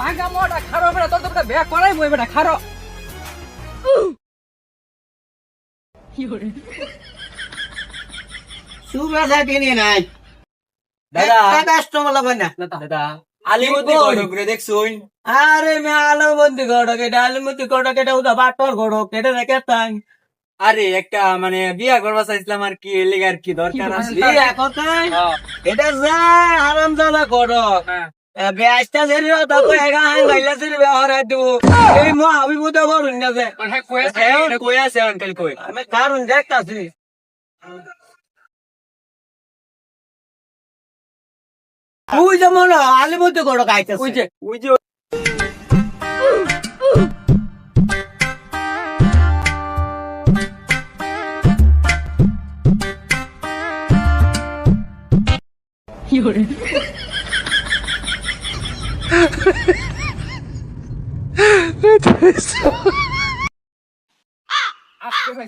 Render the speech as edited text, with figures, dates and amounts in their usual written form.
ভাঙা মোটা খারো বেটা তোর তো বেটা বিয়া করাই বই বেটা খারো সুব্রাসা কিনে নাই দাদা কাস্টমার লাগবে না দাদা আলিমতি গড়ক রে দেখছুন আরে মে আলমতি গড়ক এটা আলমতি গড়ক এটা উদা বাটর গড়ক এটা রেখে তাই আরে একটা মানে বিয়া করবা চাইছিলাম আর কি এলিগে আর কি দরকার আছে বিয়া কথাই এটা যা আরাম দাদা গড়ক বেআইস্তা সেরি তো এগা হাই গাইলা সেরি ব্যবহার দেবো এই মো আমি বুঝতে পারুন না যে কই আছে আঙ্কেল কই আমি কারণ দেখতাছি তুই যেমন আলিমতি গড়ক আইতেছে ওই যে আজকে ভাই